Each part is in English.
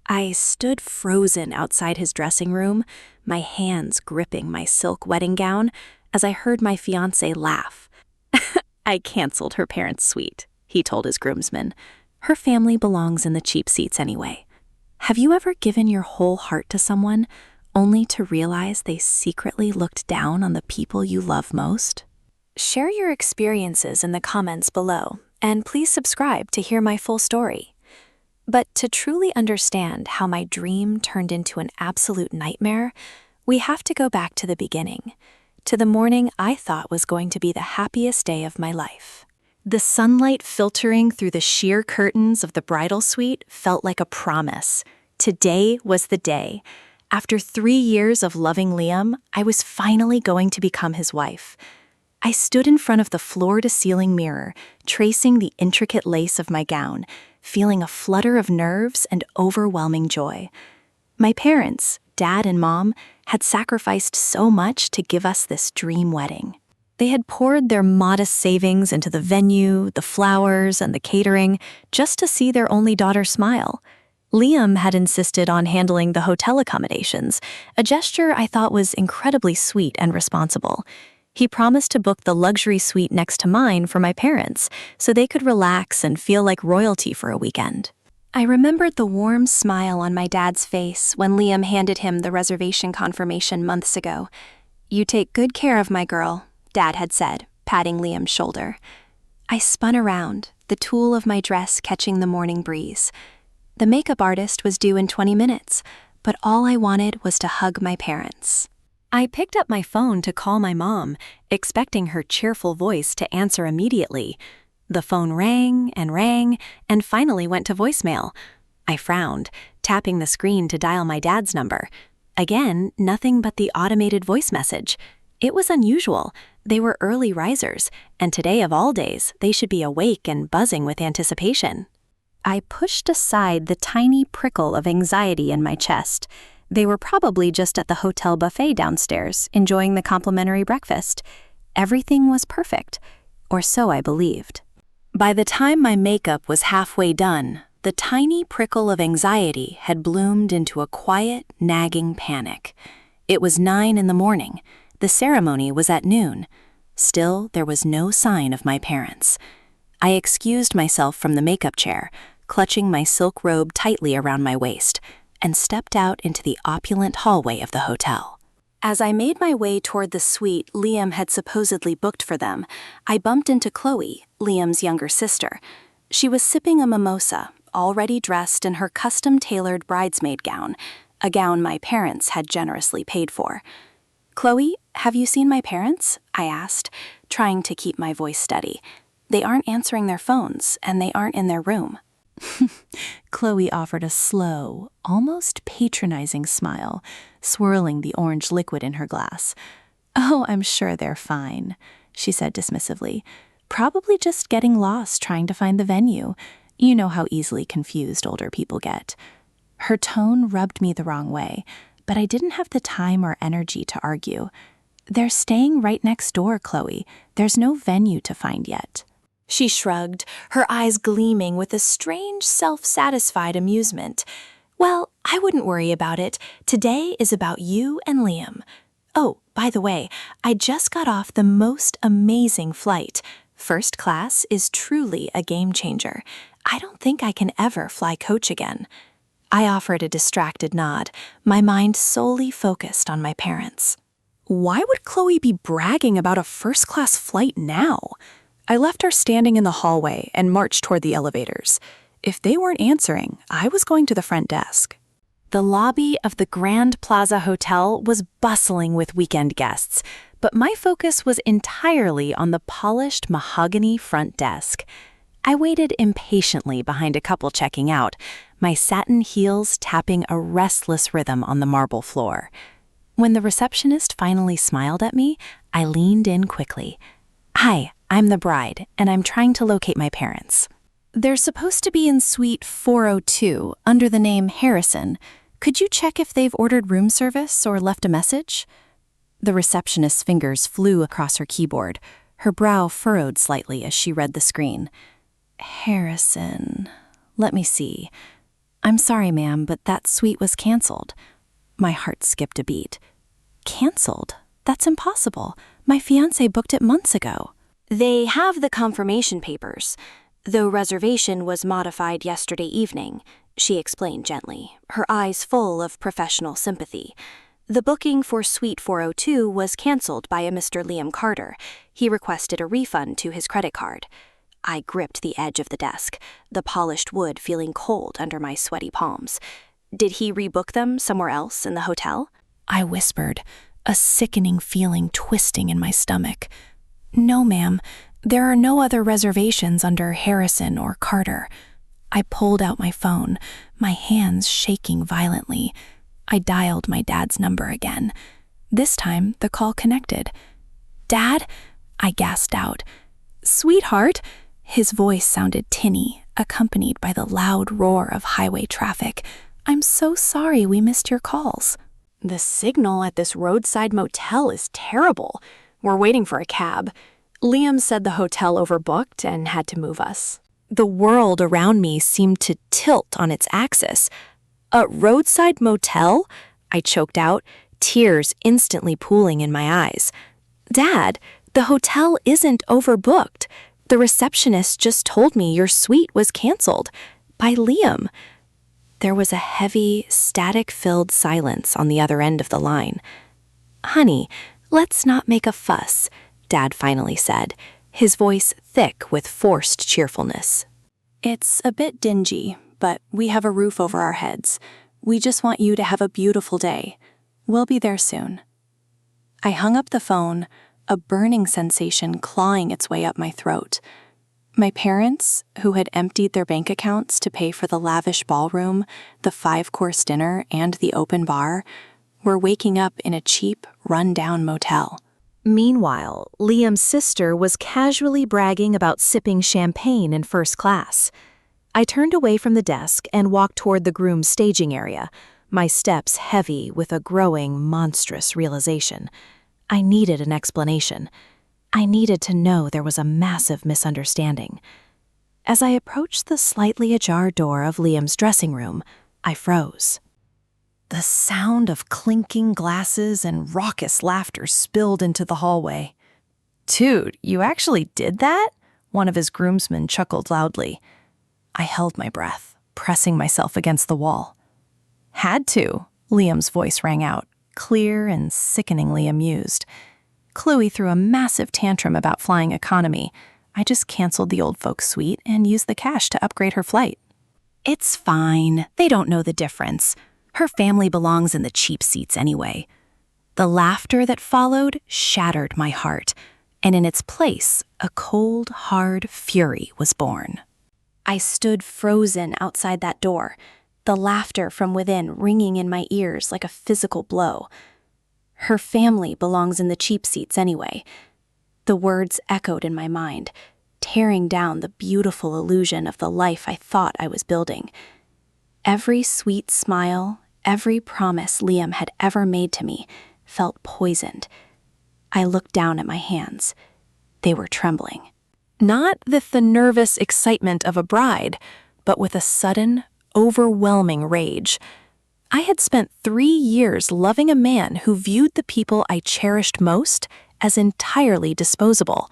I stood frozen outside his dressing room, my hands gripping my silk wedding gown, as I heard my fiancé laugh. "I canceled her parents' suite," he told his groomsmen. "Her family belongs in the cheap seats anyway." Have you ever given your whole heart to someone, only to realize they secretly looked down on the people you love most? Share your experiences in the comments below, and please subscribe to hear my full story. But to truly understand how my dream turned into an absolute nightmare, we have to go back to the beginning, to the morning I thought was going to be the happiest day of my life. The sunlight filtering through the sheer curtains of the bridal suite felt like a promise. Today was the day. After 3 years of loving Liam, I was finally going to become his wife. I stood in front of the floor-to-ceiling mirror, tracing the intricate lace of my gown, feeling a flutter of nerves and overwhelming joy. My parents, Dad and Mom, had sacrificed so much to give us this dream wedding. They had poured their modest savings into the venue, the flowers, and the catering just to see their only daughter smile. Liam had insisted on handling the hotel accommodations, a gesture I thought was incredibly sweet and responsible. He promised to book the luxury suite next to mine for my parents, so they could relax and feel like royalty for a weekend. I remembered the warm smile on my dad's face when Liam handed him the reservation confirmation months ago. "You take good care of my girl," Dad had said, patting Liam's shoulder. I spun around, the tulle of my dress catching the morning breeze. The makeup artist was due in 20 minutes, but all I wanted was to hug my parents. I picked up my phone to call my mom, expecting her cheerful voice to answer immediately. The phone rang, and finally went to voicemail. I frowned, tapping the screen to dial my dad's number. Again, nothing but the automated voice message. It was unusual. They were early risers, and today of all days, they should be awake and buzzing with anticipation. I pushed aside the tiny prickle of anxiety in my chest. They were probably just at the hotel buffet downstairs, enjoying the complimentary breakfast. Everything was perfect, or so I believed. By the time my makeup was halfway done, the tiny prickle of anxiety had bloomed into a quiet, nagging panic. It was 9 in the morning. The ceremony was at noon. Still, there was no sign of my parents. I excused myself from the makeup chair, clutching my silk robe tightly around my waist, and stepped out into the opulent hallway of the hotel. As I made my way toward the suite Liam had supposedly booked for them, I bumped into Chloe, Liam's younger sister. She was sipping a mimosa, already dressed in her custom-tailored bridesmaid gown, a gown my parents had generously paid for. "Chloe, have you seen my parents?" I asked, trying to keep my voice steady. "They aren't answering their phones, and they aren't in their room." Chloe offered a slow, almost patronizing smile, swirling the orange liquid in her glass. "Oh, I'm sure they're fine," she said dismissively. "Probably just getting lost trying to find the venue. You know how easily confused older people get." Her tone rubbed me the wrong way, but I didn't have the time or energy to argue. "They're staying right next door, Chloe. There's no venue to find yet." She shrugged, her eyes gleaming with a strange, self-satisfied amusement. "Well, I wouldn't worry about it. Today is about you and Liam. Oh, by the way, I just got off the most amazing flight. First class is truly a game changer. I don't think I can ever fly coach again." I offered a distracted nod, my mind solely focused on my parents. Why would Chloe be bragging about a first-class flight now? I left her standing in the hallway and marched toward the elevators. If they weren't answering, I was going to the front desk. The lobby of the Grand Plaza Hotel was bustling with weekend guests, but my focus was entirely on the polished mahogany front desk. I waited impatiently behind a couple checking out, my satin heels tapping a restless rhythm on the marble floor. When the receptionist finally smiled at me, I leaned in quickly. "Hi, I'm the bride, and I'm trying to locate my parents." "They're supposed to be in suite 402, under the name Harrison. Could you check if they've ordered room service or left a message?" The receptionist's fingers flew across her keyboard. Her brow furrowed slightly as she read the screen. "Harrison. Let me see. "I'm sorry, ma'am, but that suite was canceled." My heart skipped a beat. Canceled? That's impossible. My fiancé booked it months ago. "They have the confirmation papers, though reservation was modified yesterday evening," she explained gently, her eyes full of professional sympathy. "The booking for Suite 402 was canceled by a Mr. Liam Carter. He requested a refund to his credit card." I gripped the edge of the desk, the polished wood feeling cold under my sweaty palms. "Did he rebook them somewhere else in the hotel?" I whispered, a sickening feeling twisting in my stomach. "No, ma'am. There are no other reservations under Harrison or Carter." I pulled out my phone, my hands shaking violently. I dialed my dad's number again. This time, the call connected. "Dad?" I gasped out. "Sweetheart?" His voice sounded tinny, accompanied by the loud roar of highway traffic. "I'm so sorry we missed your calls." "The signal at this roadside motel is terrible. We're waiting for a cab. Liam said the hotel overbooked and had to move us." The world around me seemed to tilt on its axis. "A roadside motel?" I choked out, tears instantly pooling in my eyes. "Dad, the hotel isn't overbooked. The receptionist just told me your suite was canceled by Liam." There was a heavy, static-filled silence on the other end of the line. "Honey, let's not make a fuss," Dad finally said, his voice thick with forced cheerfulness. "It's a bit dingy, but we have a roof over our heads. We just want you to have a beautiful day. We'll be there soon." I hung up the phone, a burning sensation clawing its way up my throat. My parents, who had emptied their bank accounts to pay for the lavish ballroom, the 5-course dinner, and the open bar, were waking up in a cheap, run-down motel. Meanwhile, Liam's sister was casually bragging about sipping champagne in first class. I turned away from the desk and walked toward the groom's staging area, my steps heavy with a growing, monstrous realization. I needed an explanation. I needed to know there was a massive misunderstanding. As I approached the slightly ajar door of Liam's dressing room, I froze. The sound of clinking glasses and raucous laughter spilled into the hallway. "Dude, you actually did that?" One of his groomsmen chuckled loudly. I held my breath, pressing myself against the wall. "Had to," Liam's voice rang out, clear and sickeningly amused. Chloe threw a massive tantrum about flying economy. I just canceled the old folks' suite and used the cash to upgrade her flight. "It's fine. They don't know the difference. Her family belongs in the cheap seats anyway." The laughter that followed shattered my heart, and in its place, a cold, hard fury was born. I stood frozen outside that door, the laughter from within ringing in my ears like a physical blow. "Her family belongs in the cheap seats anyway." The words echoed in my mind, tearing down the beautiful illusion of the life I thought I was building. Every sweet smile, every promise Liam had ever made to me felt poisoned. I looked down at my hands. They were trembling. Not with the nervous excitement of a bride, but with a sudden, overwhelming rage. I had spent 3 years loving a man who viewed the people I cherished most as entirely disposable.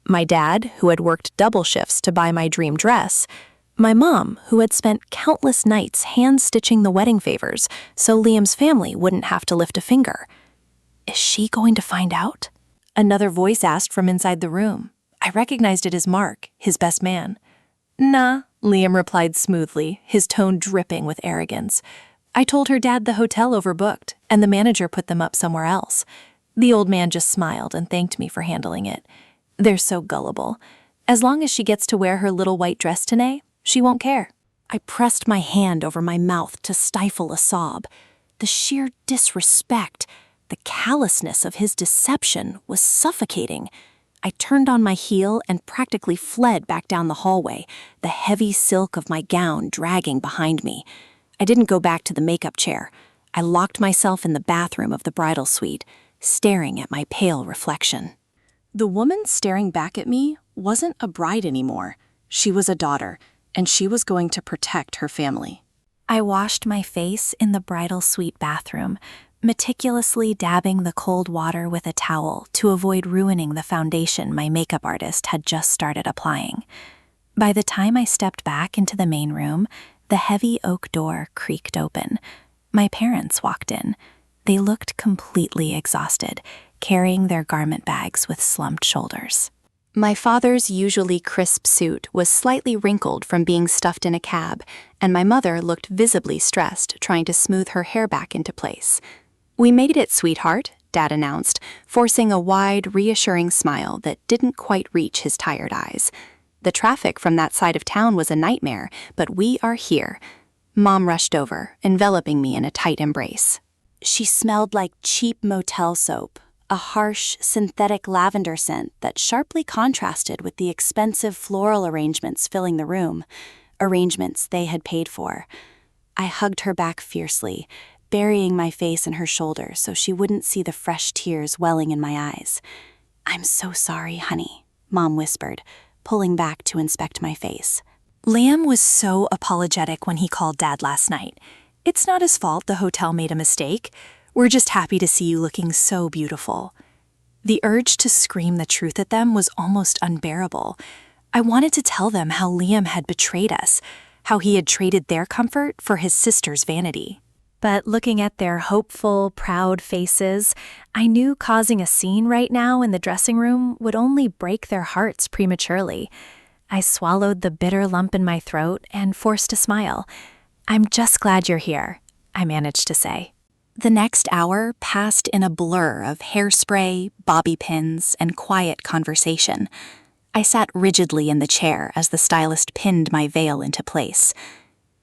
My dad, who had worked double shifts to buy my dream dress. My mom, who had spent countless nights hand-stitching the wedding favors so Liam's family wouldn't have to lift a finger. Is she going to find out? Another voice asked from inside the room. I recognized it as Mark, his best man. "Nah," Liam replied smoothly, his tone dripping with arrogance. "I told her dad the hotel overbooked, and the manager put them up somewhere else." The old man just smiled and thanked me for handling it. "They're so gullible. As long as she gets to wear her little white dress today, she won't care." I pressed my hand over my mouth to stifle a sob. The sheer disrespect, the callousness of his deception was suffocating. I turned on my heel and practically fled back down the hallway, the heavy silk of my gown dragging behind me. I didn't go back to the makeup chair. I locked myself in the bathroom of the bridal suite, staring at my pale reflection. The woman staring back at me wasn't a bride anymore. She was a daughter, and she was going to protect her family. I washed my face in the bridal suite bathroom, meticulously dabbing the cold water with a towel to avoid ruining the foundation my makeup artist had just started applying. By the time I stepped back into the main room, the heavy oak door creaked open. My parents walked in. They looked completely exhausted, carrying their garment bags with slumped shoulders. My father's usually crisp suit was slightly wrinkled from being stuffed in a cab, and my mother looked visibly stressed, trying to smooth her hair back into place. "We made it, sweetheart," Dad announced, forcing a wide, reassuring smile that didn't quite reach his tired eyes. "The traffic from that side of town was a nightmare, but we are here." Mom rushed over, enveloping me in a tight embrace. She smelled like cheap Motel soap, a harsh, synthetic lavender scent that sharply contrasted with the expensive floral arrangements filling the room, arrangements they had paid for. I hugged her back fiercely, burying my face in her shoulder so she wouldn't see the fresh tears welling in my eyes. "I'm so sorry, honey," Mom whispered, pulling back to inspect my face. "Liam was so apologetic when he called Dad last night. It's not his fault the hotel made a mistake. We're just happy to see you looking so beautiful." The urge to scream the truth at them was almost unbearable. I wanted to tell them how Liam had betrayed us, how he had traded their comfort for his sister's vanity. But looking at their hopeful, proud faces, I knew causing a scene right now in the dressing room would only break their hearts prematurely. I swallowed the bitter lump in my throat and forced a smile. "I'm just glad you're here," I managed to say. The next hour passed in a blur of hairspray, bobby pins, and quiet conversation. I sat rigidly in the chair as the stylist pinned my veil into place.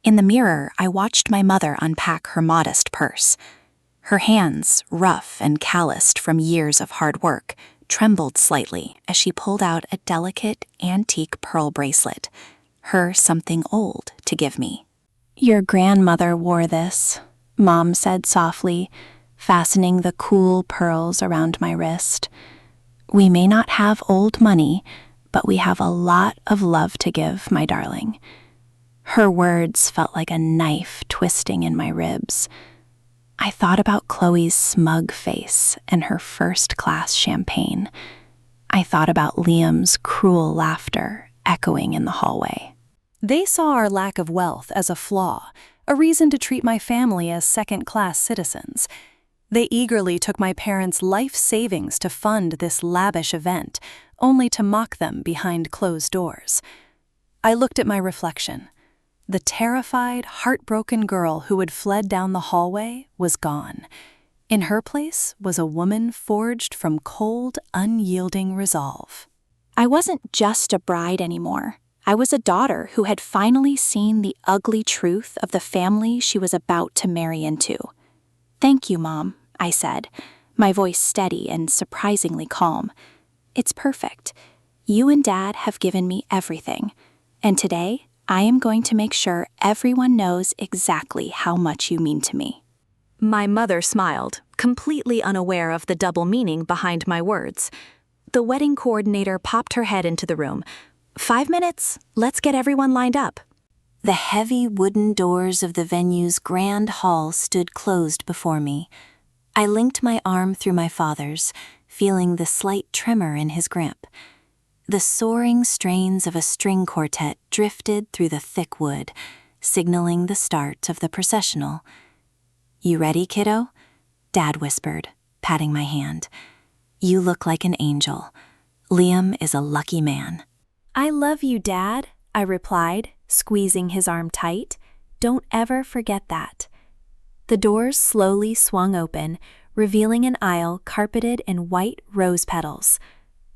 In the mirror, I watched my mother unpack her modest purse. Her hands, rough and calloused from years of hard work, trembled slightly as she pulled out a delicate, antique pearl bracelet, her something old to give me. "Your grandmother wore this," Mom said softly, fastening the cool pearls around my wrist. "We may not have old money, but we have a lot of love to give, my darling." Her words felt like a knife twisting in my ribs. I thought about Chloe's smug face and her first-class champagne. I thought about Liam's cruel laughter echoing in the hallway. They saw our lack of wealth as a flaw, a reason to treat my family as second-class citizens. They eagerly took my parents' life savings to fund this lavish event, only to mock them behind closed doors. I looked at my reflection. The terrified, heartbroken girl who had fled down the hallway was gone. In her place was a woman forged from cold, unyielding resolve. I wasn't just a bride anymore. I was a daughter who had finally seen the ugly truth of the family she was about to marry into. "Thank you, Mom," I said, my voice steady and surprisingly calm. "It's perfect. You and Dad have given me everything, and today I am going to make sure everyone knows exactly how much you mean to me." My mother smiled, completely unaware of the double meaning behind my words. The wedding coordinator popped her head into the room. "5 minutes, let's get everyone lined up." The heavy wooden doors of the venue's grand hall stood closed before me. I linked my arm through my father's, feeling the slight tremor in his grip. The soaring strains of a string quartet drifted through the thick wood, signaling the start of the processional. "You ready, kiddo?" Dad whispered, patting my hand. "You look like an angel. Liam is a lucky man." "I love you, Dad," I replied, squeezing his arm tight. "Don't ever forget that." The doors slowly swung open, revealing an aisle carpeted in white rose petals.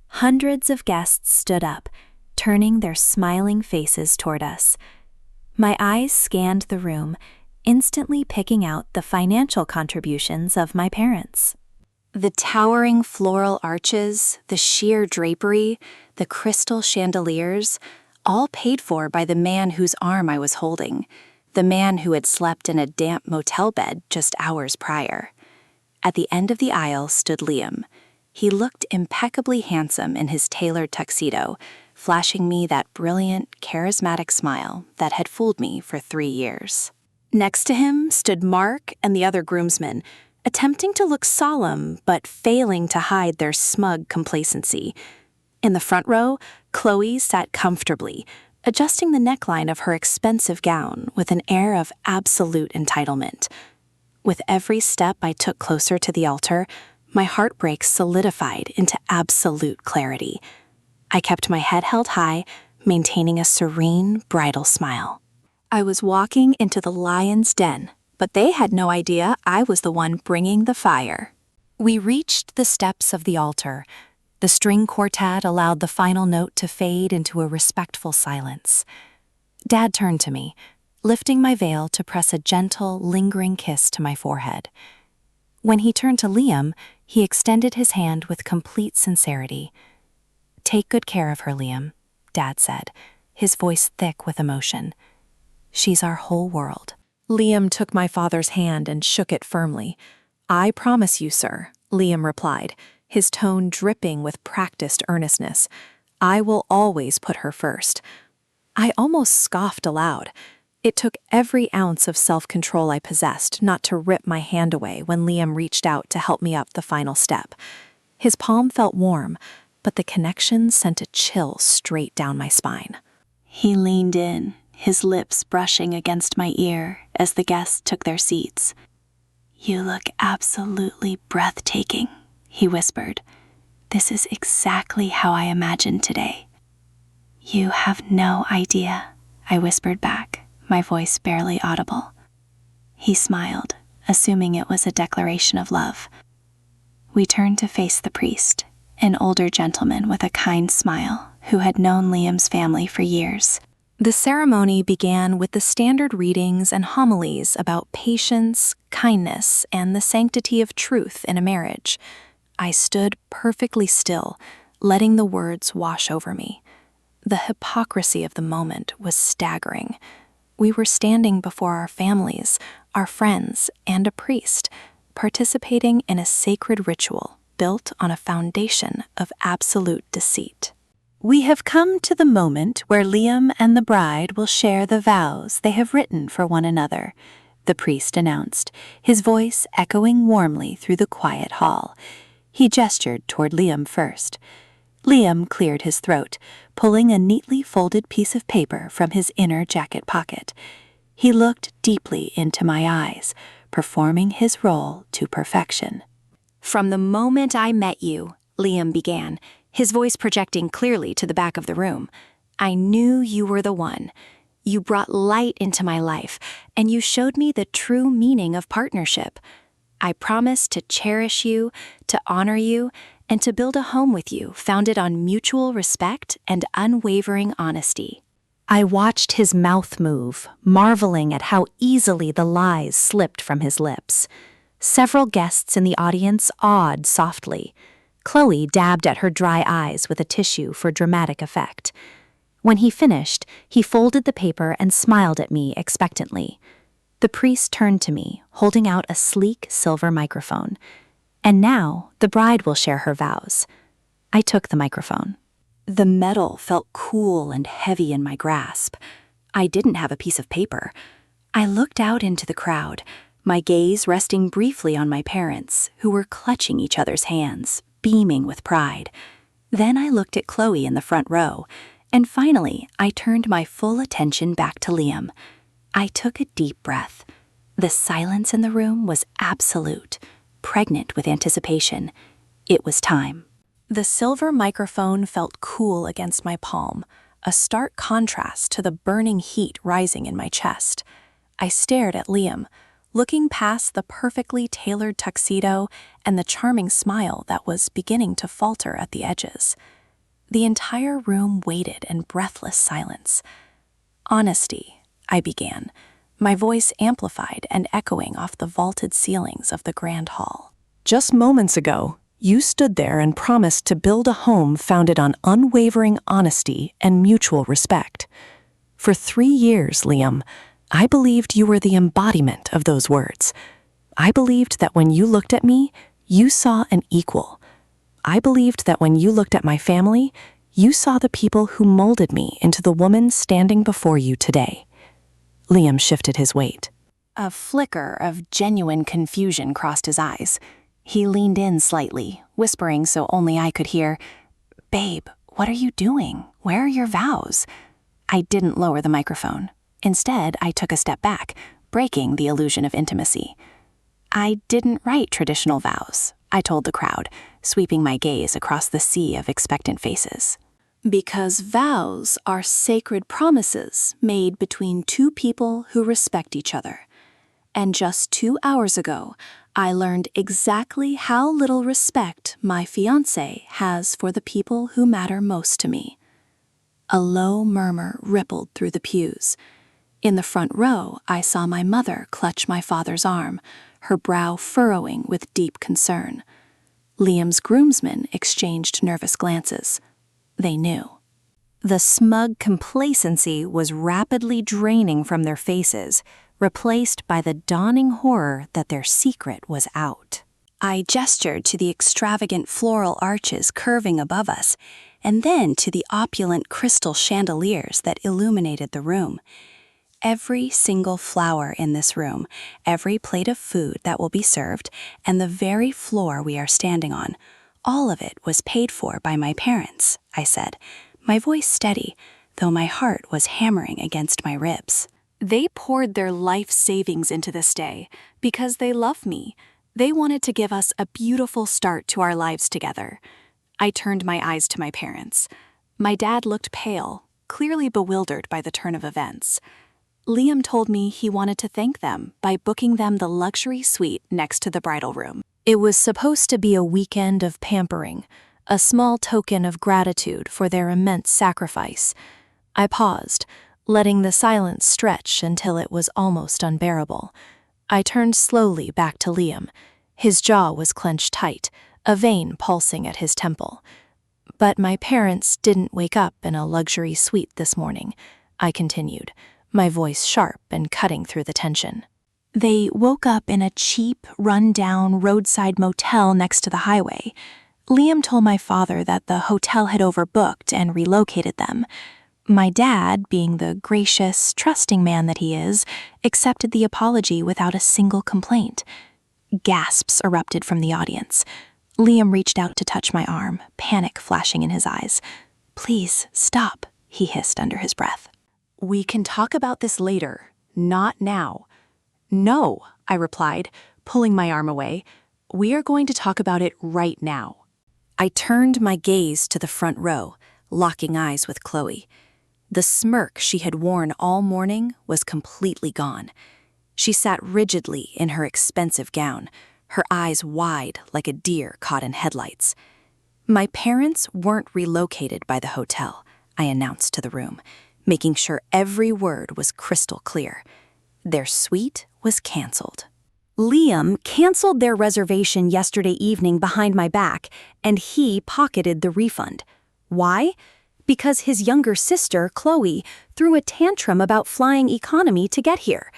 Hundreds of guests stood up, turning their smiling faces toward us. My eyes scanned the room, instantly picking out the financial contributions of my parents. The towering floral arches, the sheer drapery, the crystal chandeliers, all paid for by the man whose arm I was holding, the man who had slept in a damp motel bed just hours prior. At the end of the aisle stood Liam. He looked impeccably handsome in his tailored tuxedo, flashing me that brilliant, charismatic smile that had fooled me for 3 years. Next to him stood Mark and the other groomsmen, attempting to look solemn but failing to hide their smug complacency. In the front row, Chloe sat comfortably, adjusting the neckline of her expensive gown with an air of absolute entitlement. With every step I took closer to the altar, my heartbreak solidified into absolute clarity. I kept my head held high, maintaining a serene, bridal smile. I was walking into the lion's den, but they had no idea I was the one bringing the fire. We reached the steps of the altar. The string quartet allowed the final note to fade into a respectful silence. Dad turned to me, lifting my veil to press a gentle, lingering kiss to my forehead. When he turned to Liam, he extended his hand with complete sincerity. "Take good care of her, Liam," Dad said, his voice thick with emotion. "She's our whole world." Liam took my father's hand and shook it firmly. "I promise you, sir," Liam replied, his tone dripping with practiced earnestness. "I will always put her first." I almost scoffed aloud. It took every ounce of self-control I possessed not to rip my hand away when Liam reached out to help me up the final step. His palm felt warm, but the connection sent a chill straight down my spine. He leaned in, his lips brushing against my ear as the guests took their seats. "You look absolutely breathtaking," he whispered. "This is exactly how I imagined today." "You have no idea," I whispered back, my voice barely audible. He smiled, assuming it was a declaration of love. We turned to face the priest, an older gentleman with a kind smile who had known Liam's family for years. The ceremony began with the standard readings and homilies about patience, kindness, and the sanctity of truth in a marriage. I stood perfectly still, letting the words wash over me. The hypocrisy of the moment was staggering. We were standing before our families, our friends, and a priest, participating in a sacred ritual built on a foundation of absolute deceit. "We have come to the moment where Liam and the bride will share the vows they have written for one another," the priest announced, his voice echoing warmly through the quiet hall. He gestured toward Liam first. Liam cleared his throat, pulling a neatly folded piece of paper from his inner jacket pocket. He looked deeply into my eyes, performing his role to perfection. "From the moment I met you," Liam began, his voice projecting clearly to the back of the room, "I knew you were the one. You brought light into my life, and you showed me the true meaning of partnership. I promised to cherish you, to honor you, and to build a home with you founded on mutual respect and unwavering honesty." I watched his mouth move, marveling at how easily the lies slipped from his lips. Several guests in the audience awed softly. Chloe dabbed at her dry eyes with a tissue for dramatic effect. When he finished, he folded the paper and smiled at me expectantly. The priest turned to me, holding out a sleek silver microphone. "And now, the bride will share her vows." I took the microphone. The metal felt cool and heavy in my grasp. I didn't have a piece of paper. I looked out into the crowd, my gaze resting briefly on my parents, who were clutching each other's hands, beaming with pride. Then I looked at Chloe in the front row, and finally I turned my full attention back to Liam. I took a deep breath. The silence in the room was absolute, pregnant with anticipation. It was time. The silver microphone felt cool against my palm, a stark contrast to the burning heat rising in my chest. I stared at Liam, looking past the perfectly tailored tuxedo and the charming smile that was beginning to falter at the edges. The entire room waited in breathless silence. "Honesty," I began, my voice amplified and echoing off the vaulted ceilings of the grand hall. "Just moments ago, you stood there and promised to build a home founded on unwavering honesty and mutual respect. For 3 years, Liam, I believed you were the embodiment of those words. I believed that when you looked at me, you saw an equal. I believed that when you looked at my family, you saw the people who molded me into the woman standing before you today." Liam shifted his weight. A flicker of genuine confusion crossed his eyes. He leaned in slightly, whispering so only I could hear, "Babe, what are you doing? Where are your vows?" I didn't lower the microphone. Instead, I took a step back, breaking the illusion of intimacy. "I didn't write traditional vows," I told the crowd, sweeping my gaze across the sea of expectant faces. "Because vows are sacred promises made between two people who respect each other. And just 2 hours ago, I learned exactly how little respect my fiancé has for the people who matter most to me." A low murmur rippled through the pews. In the front row, I saw my mother clutch my father's arm, her brow furrowing with deep concern. Liam's groomsmen exchanged nervous glances. They knew. The smug complacency was rapidly draining from their faces, replaced by the dawning horror that their secret was out. I gestured to the extravagant floral arches curving above us, and then to the opulent crystal chandeliers that illuminated the room. Every single flower in this room, every plate of food that will be served, and the very floor we are standing on, all of it was paid for by my parents, I said, my voice steady, though my heart was hammering against my ribs. They poured their life savings into this day because they love me. They wanted to give us a beautiful start to our lives together. I turned my eyes to my parents. My dad looked pale, clearly bewildered by the turn of events. Liam told me he wanted to thank them by booking them the luxury suite next to the bridal room. It was supposed to be a weekend of pampering, a small token of gratitude for their immense sacrifice. I paused, letting the silence stretch until it was almost unbearable. I turned slowly back to Liam. His jaw was clenched tight, a vein pulsing at his temple. "But my parents didn't wake up in a luxury suite this morning," I continued, my voice sharp and cutting through the tension. "They woke up in a cheap, run-down roadside motel next to the highway. Liam told my father that the hotel had overbooked and relocated them. My dad, being the gracious, trusting man that he is, accepted the apology without a single complaint." Gasps erupted from the audience. Liam reached out to touch my arm, panic flashing in his eyes. "Please, stop," he hissed under his breath. "We can talk about this later, not now." "No," I replied, pulling my arm away. "We are going to talk about it right now." I turned my gaze to the front row, locking eyes with Chloe. The smirk she had worn all morning was completely gone. She sat rigidly in her expensive gown, her eyes wide like a deer caught in headlights. "My parents weren't relocated by the hotel," I announced to the room, making sure every word was crystal clear. Their suite was canceled. Liam canceled their reservation yesterday evening behind my back, and he pocketed the refund. Why? Because his younger sister, Chloe, threw a tantrum about flying economy to get here.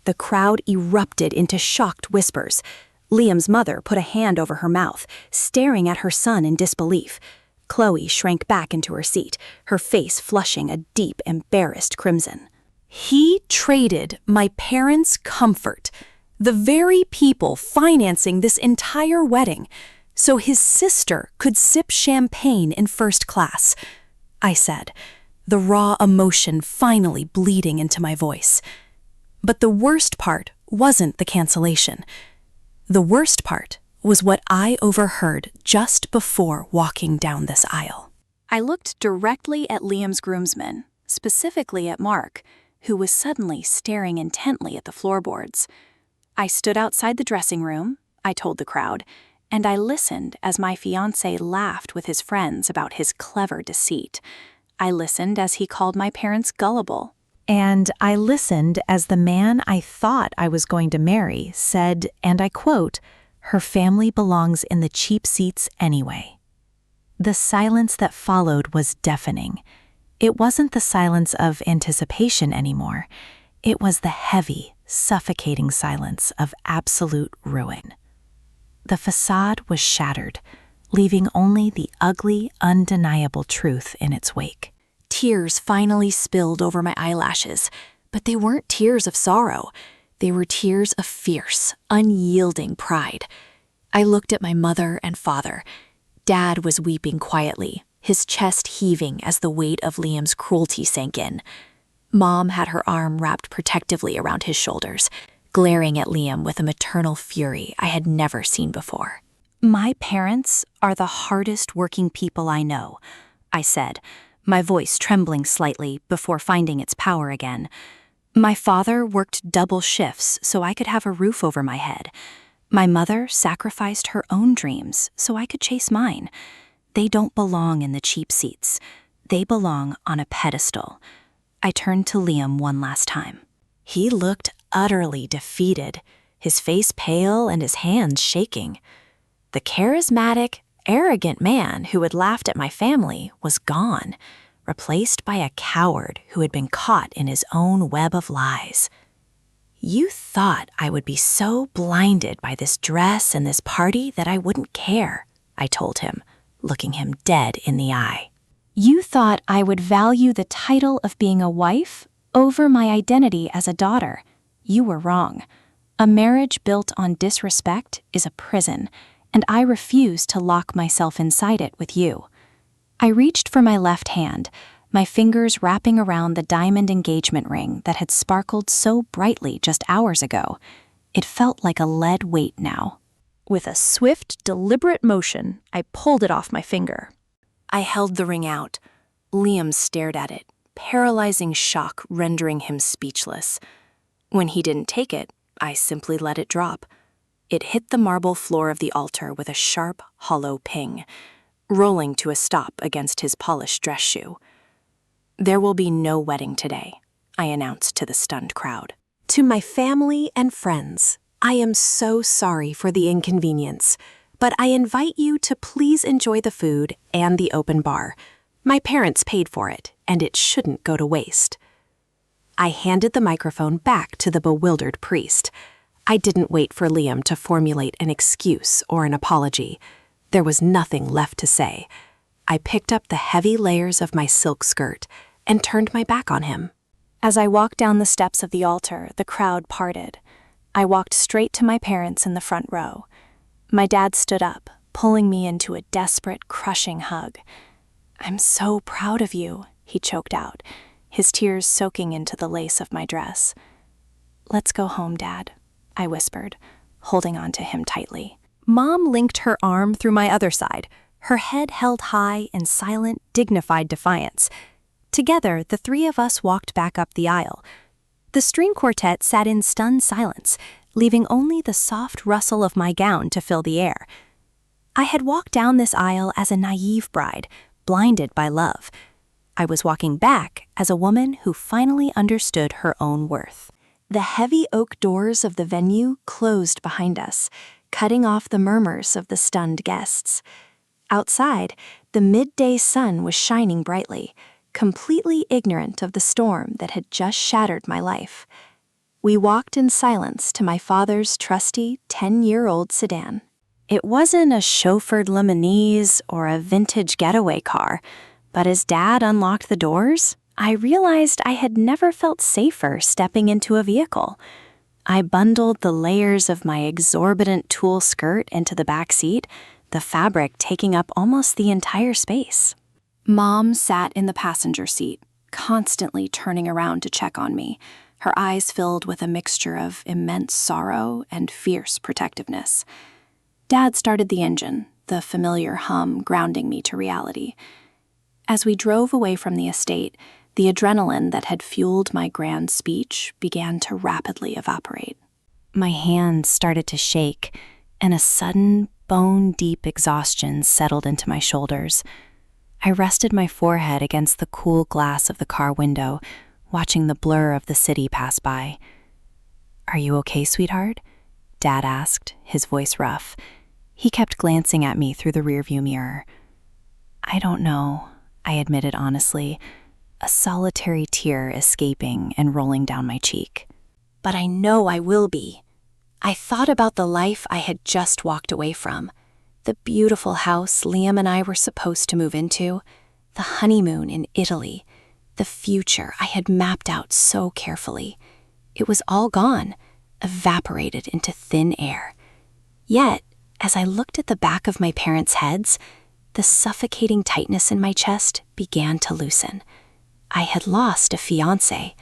The crowd erupted into shocked whispers. Liam's mother put a hand over her mouth, staring at her son in disbelief. Chloe shrank back into her seat, her face flushing a deep, embarrassed crimson. He traded my parents' comfort, the very people financing this entire wedding, so his sister could sip champagne in first class, I said, the raw emotion finally bleeding into my voice. But the worst part wasn't the cancellation. The worst part was what I overheard just before walking down this aisle. I looked directly at Liam's groomsmen, specifically at Mark, who was suddenly staring intently at the floorboards. I stood outside the dressing room, I told the crowd, and I listened as my fiancé laughed with his friends about his clever deceit. I listened as he called my parents gullible. And I listened as the man I thought I was going to marry said, and I quote, "Her family belongs in the cheap seats anyway." The silence that followed was deafening. It wasn't the silence of anticipation anymore. It was the heavy, suffocating silence of absolute ruin. The facade was shattered, leaving only the ugly, undeniable truth in its wake. Tears finally spilled over my eyelashes, but they weren't tears of sorrow. They were tears of fierce, unyielding pride. I looked at my mother and father. Dad was weeping quietly, his chest heaving as the weight of Liam's cruelty sank in. Mom had her arm wrapped protectively around his shoulders, glaring at Liam with a maternal fury I had never seen before. My parents are the hardest working people I know, I said, my voice trembling slightly before finding its power again. My father worked double shifts so I could have a roof over my head. My mother sacrificed her own dreams so I could chase mine. They don't belong in the cheap seats. They belong on a pedestal. I turned to Liam one last time. He looked utterly defeated, his face pale and his hands shaking. The charismatic, arrogant man who had laughed at my family was gone, replaced by a coward who had been caught in his own web of lies. You thought I would be so blinded by this dress and this party that I wouldn't care, I told him, looking him dead in the eye. You thought I would value the title of being a wife over my identity as a daughter. You were wrong. A marriage built on disrespect is a prison, and I refuse to lock myself inside it with you. I reached for my left hand, my fingers wrapping around the diamond engagement ring that had sparkled so brightly just hours ago. It felt like a lead weight now. With a swift, deliberate motion, I pulled it off my finger. I held the ring out. Liam stared at it, paralyzing shock rendering him speechless. When he didn't take it, I simply let it drop. It hit the marble floor of the altar with a sharp, hollow ping, rolling to a stop against his polished dress shoe. There will be no wedding today, I announced to the stunned crowd. To my family and friends, I am so sorry for the inconvenience, but I invite you to please enjoy the food and the open bar. My parents paid for it, and it shouldn't go to waste. I handed the microphone back to the bewildered priest. I didn't wait for Liam to formulate an excuse or an apology. There was nothing left to say. I picked up the heavy layers of my silk skirt and turned my back on him. As I walked down the steps of the altar, the crowd parted. I walked straight to my parents in the front row. My dad stood up, pulling me into a desperate, crushing hug. "I'm so proud of you," he choked out, his tears soaking into the lace of my dress. "Let's go home, Dad," I whispered, holding on to him tightly. Mom linked her arm through my other side, her head held high in silent, dignified defiance. Together, the three of us walked back up the aisle. The string quartet sat in stunned silence, leaving only the soft rustle of my gown to fill the air. I had walked down this aisle as a naive bride, blinded by love. I was walking back as a woman who finally understood her own worth. The heavy oak doors of the venue closed behind us, cutting off the murmurs of the stunned guests. Outside, the midday sun was shining brightly, completely ignorant of the storm that had just shattered my life. We walked in silence to my father's trusty 10-year-old sedan. It wasn't a chauffeured limousine or a vintage getaway car, but as Dad unlocked the doors, I realized I had never felt safer stepping into a vehicle. I bundled the layers of my exorbitant tulle skirt into the back seat, the fabric taking up almost the entire space. Mom sat in the passenger seat, constantly turning around to check on me, her eyes filled with a mixture of immense sorrow and fierce protectiveness. Dad started the engine, the familiar hum grounding me to reality. As we drove away from the estate, the adrenaline that had fueled my grand speech began to rapidly evaporate. My hands started to shake, and a sudden, bone-deep exhaustion settled into my shoulders. I rested my forehead against the cool glass of the car window, watching the blur of the city pass by. "Are you okay, sweetheart?" Dad asked, his voice rough. He kept glancing at me through the rearview mirror. "I don't know," I admitted honestly, a solitary tear escaping and rolling down my cheek. "But I know I will be." I thought about the life I had just walked away from, the beautiful house Liam and I were supposed to move into, the honeymoon in Italy, the future I had mapped out so carefully. It was all gone, evaporated into thin air. Yet, as I looked at the back of my parents' heads, the suffocating tightness in my chest began to loosen. I had lost a fiancé,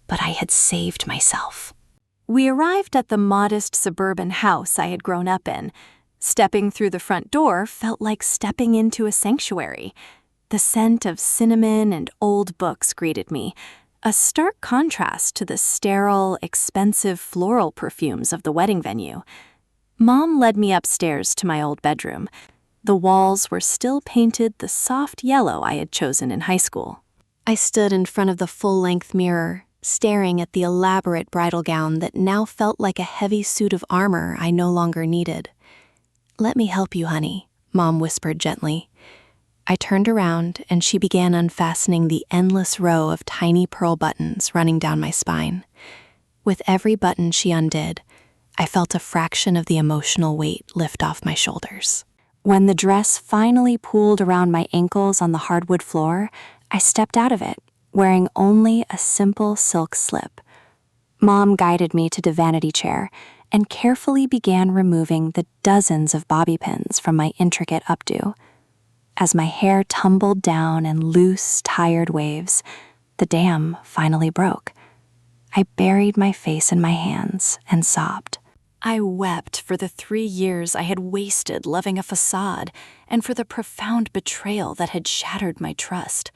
but I had saved myself. We arrived at the modest suburban house I had grown up in. Stepping through the front door felt like stepping into a sanctuary. The scent of cinnamon and old books greeted me, a stark contrast to the sterile, expensive floral perfumes of the wedding venue. Mom led me upstairs to my old bedroom. The walls were still painted the soft yellow I had chosen in high school. I stood in front of the full-length mirror, staring at the elaborate bridal gown that now felt like a heavy suit of armor I no longer needed. "Let me help you, honey," Mom whispered gently. I turned around and she began unfastening the endless row of tiny pearl buttons running down my spine. With every button she undid, I felt a fraction of the emotional weight lift off my shoulders. When the dress finally pooled around my ankles on the hardwood floor, I stepped out of it, wearing only a simple silk slip. Mom guided me to the vanity chair and carefully began removing the dozens of bobby pins from my intricate updo. As my hair tumbled down in loose, tired waves, the dam finally broke. I buried my face in my hands and sobbed. I wept for the 3 years I had wasted loving a facade and for the profound betrayal that had shattered my trust.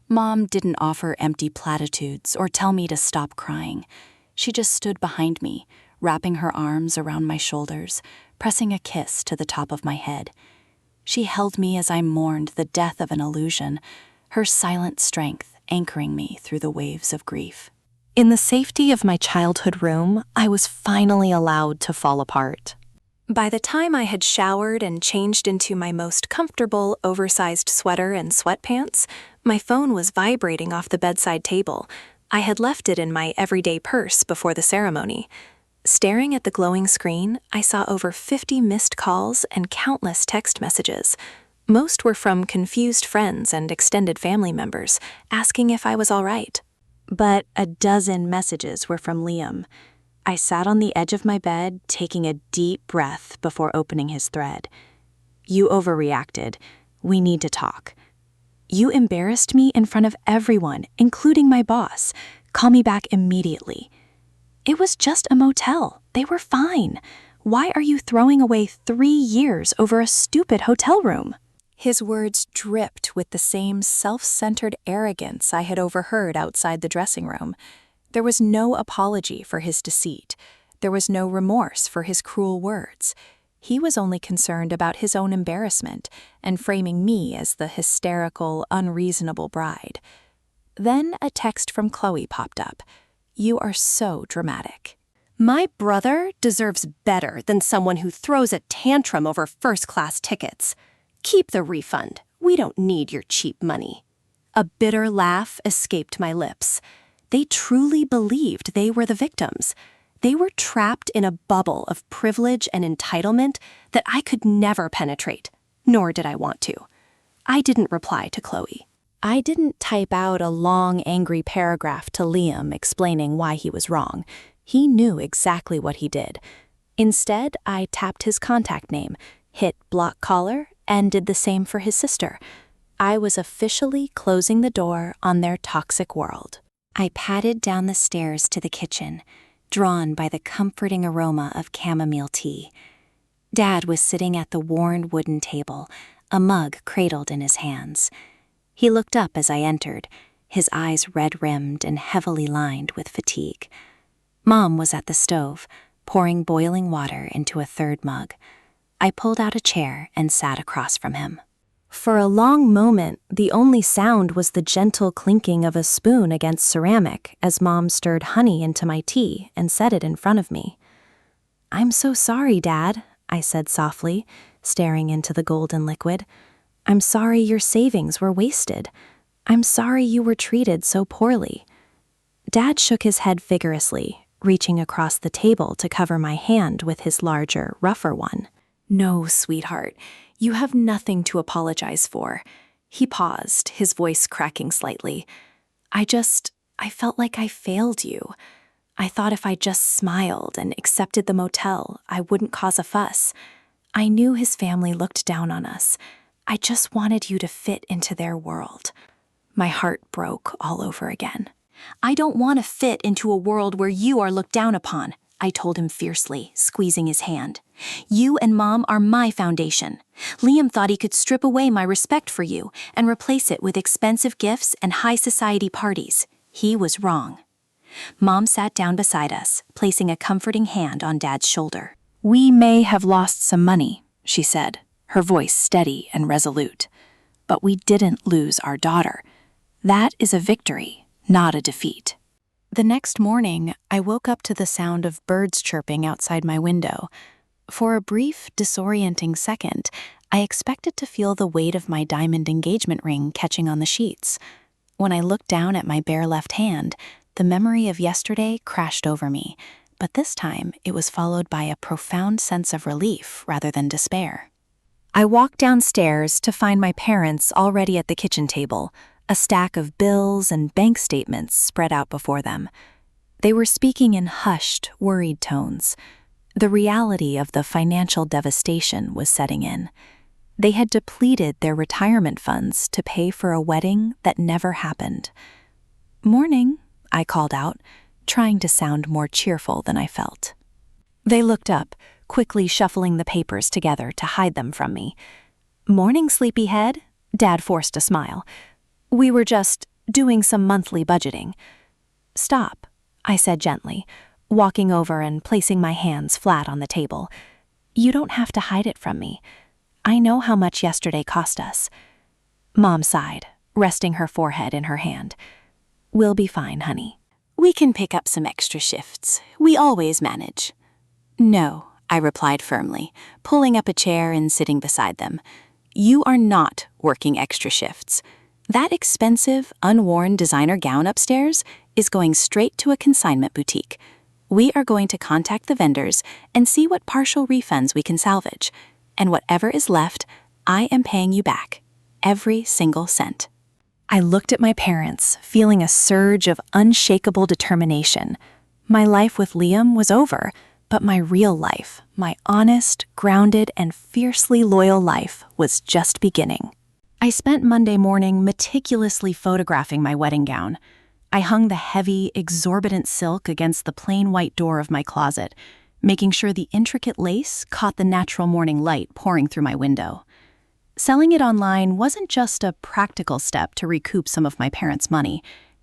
Mom didn't offer empty platitudes or tell me to stop crying. She just stood behind me, wrapping her arms around my shoulders, pressing a kiss to the top of my head. She held me as I mourned the death of an illusion, her silent strength anchoring me through the waves of grief. In the safety of my childhood room, I was finally allowed to fall apart. By the time I had showered and changed into my most comfortable, oversized sweater and sweatpants, my phone was vibrating off the bedside table. I had left it in my everyday purse before the ceremony. Staring at the glowing screen, I saw over 50 missed calls and countless text messages. Most were from confused friends and extended family members, asking if I was all right. But a dozen messages were from Liam. I sat on the edge of my bed, taking a deep breath before opening his thread. "You overreacted. We need to talk. You embarrassed me in front of everyone, including my boss. Call me back immediately." It was just a motel. They were fine. Why are you throwing away 3 years over a stupid hotel room? His words dripped with the same self-centered arrogance I had overheard outside the dressing room. There was no apology for his deceit. There was no remorse for his cruel words. He was only concerned about his own embarrassment and framing me as the hysterical, unreasonable bride. Then a text from Chloe popped up. "You are so dramatic." My brother deserves better than someone who throws a tantrum over first-class tickets. Keep the refund. We don't need your cheap money. A bitter laugh escaped my lips. They truly believed they were the victims. They were trapped in a bubble of privilege and entitlement that I could never penetrate, nor did I want to. I didn't reply to Chloe. I didn't type out a long, angry paragraph to Liam explaining why he was wrong. He knew exactly what he did. Instead, I tapped his contact name, hit block caller, and did the same for his sister. I was officially closing the door on their toxic world. I padded down the stairs to the kitchen, drawn by the comforting aroma of chamomile tea. Dad was sitting at the worn wooden table, a mug cradled in his hands. He looked up as I entered, his eyes red-rimmed and heavily lined with fatigue. Mom was at the stove, pouring boiling water into a third mug. I pulled out a chair and sat across from him. For a long moment, the only sound was the gentle clinking of a spoon against ceramic as Mom stirred honey into my tea and set it in front of me. "I'm so sorry, Dad," I said softly, staring into the golden liquid. "I'm sorry your savings were wasted. I'm sorry you were treated so poorly." Dad shook his head vigorously, reaching across the table to cover my hand with his larger, rougher one. "No, sweetheart, you have nothing to apologize for." He paused, his voice cracking slightly. I felt like I failed you. I thought if I just smiled and accepted the motel, I wouldn't cause a fuss. I knew his family looked down on us. I just wanted you to fit into their world. My heart broke all over again. I don't want to fit into a world where you are looked down upon, I told him fiercely, squeezing his hand. You and Mom are my foundation. Liam thought he could strip away my respect for you and replace it with expensive gifts and high society parties. He was wrong. Mom sat down beside us, placing a comforting hand on Dad's shoulder. We may have lost some money, she said, her voice steady and resolute. But we didn't lose our daughter. That is a victory, not a defeat. The next morning, I woke up to the sound of birds chirping outside my window. For a brief, disorienting second, I expected to feel the weight of my diamond engagement ring catching on the sheets. When I looked down at my bare left hand, the memory of yesterday crashed over me, but this time it was followed by a profound sense of relief rather than despair. I walked downstairs to find my parents already at the kitchen table, a stack of bills and bank statements spread out before them. They were speaking in hushed, worried tones. The reality of the financial devastation was setting in. They had depleted their retirement funds to pay for a wedding that never happened. "Morning," I called out, trying to sound more cheerful than I felt. They looked up, quickly shuffling the papers together to hide them from me. "Morning, sleepyhead," Dad forced a smile. "We were just doing some monthly budgeting." "Stop," I said gently, walking over and placing my hands flat on the table. "You don't have to hide it from me. I know how much yesterday cost us." Mom sighed, resting her forehead in her hand. "We'll be fine, honey. We can pick up some extra shifts. We always manage." "No," I replied firmly, pulling up a chair and sitting beside them. "You are not working extra shifts. That expensive, unworn designer gown upstairs is going straight to a consignment boutique. We are going to contact the vendors and see what partial refunds we can salvage. And whatever is left, I am paying you back. Every single cent." I looked at my parents, feeling a surge of unshakable determination. My life with Liam was over, but my real life, my honest, grounded, and fiercely loyal life was just beginning. I spent Monday morning meticulously photographing my wedding gown. I hung the heavy, exorbitant silk against the plain white door of my closet, making sure the intricate lace caught the natural morning light pouring through my window. Selling it online wasn't just a practical step to recoup some of my parents' money.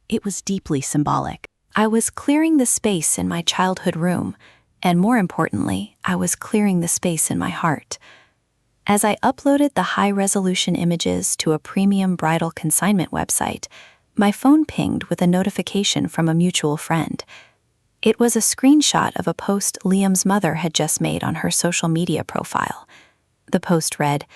It was deeply symbolic. I was clearing the space in my childhood room, and more importantly, I was clearing the space in my heart. As I uploaded the high-resolution images to a premium bridal consignment website, my phone pinged with a notification from a mutual friend. It was a screenshot of a post Liam's mother had just made on her social media profile. The post read,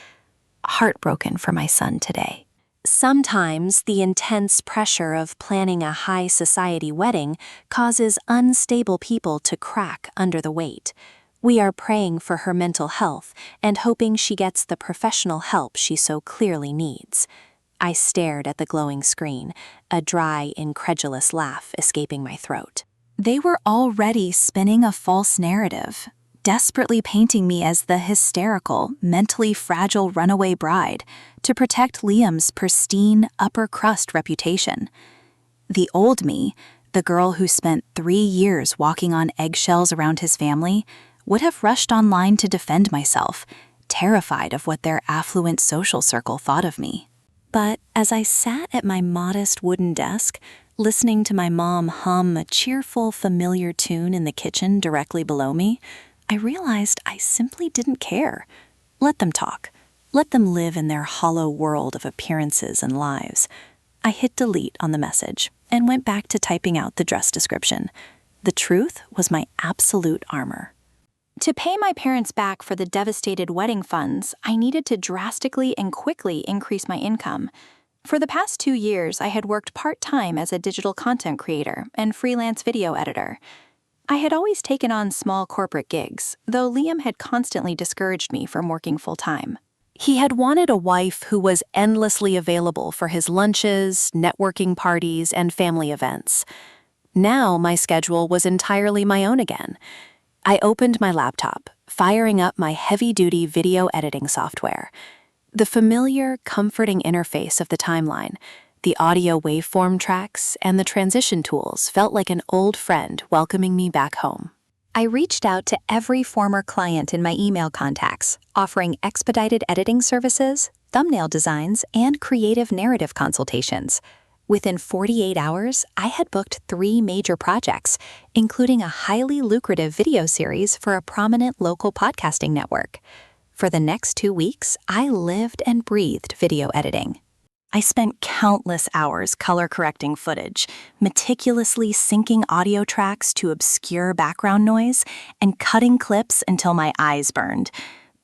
"Heartbroken for my son today." Sometimes the intense pressure of planning a high-society wedding causes unstable people to crack under the weight. We are praying for her mental health and hoping she gets the professional help she so clearly needs. I stared at the glowing screen, a dry, incredulous laugh escaping my throat. They were already spinning a false narrative, desperately painting me as the hysterical, mentally fragile runaway bride to protect Liam's pristine, upper-crust reputation. The old me, the girl who spent 3 years walking on eggshells around his family, would have rushed online to defend myself, terrified of what their affluent social circle thought of me. But as I sat at my modest wooden desk, listening to my mom hum a cheerful, familiar tune in the kitchen directly below me, I realized I simply didn't care. Let them talk. Let them live in their hollow world of appearances and lives. I hit delete on the message and went back to typing out the dress description. The truth was my absolute armor. To pay my parents back for the devastated wedding funds, I needed to drastically and quickly increase my income. For the past 2 years, I had worked part-time as a digital content creator and freelance video editor. I had always taken on small corporate gigs, though Liam had constantly discouraged me from working full-time. He had wanted a wife who was endlessly available for his lunches, networking parties, and family events. Now my schedule was entirely my own again. I opened my laptop, firing up my heavy-duty video editing software. The familiar, comforting interface of the timeline, the audio waveform tracks, and the transition tools felt like an old friend welcoming me back home. I reached out to every former client in my email contacts, offering expedited editing services, thumbnail designs, and creative narrative consultations. Within 48 hours, I had booked 3 major projects, including a highly lucrative video series for a prominent local podcasting network. For the next 2 weeks, I lived and breathed video editing. I spent countless hours color-correcting footage, meticulously syncing audio tracks to obscure background noise, and cutting clips until my eyes burned.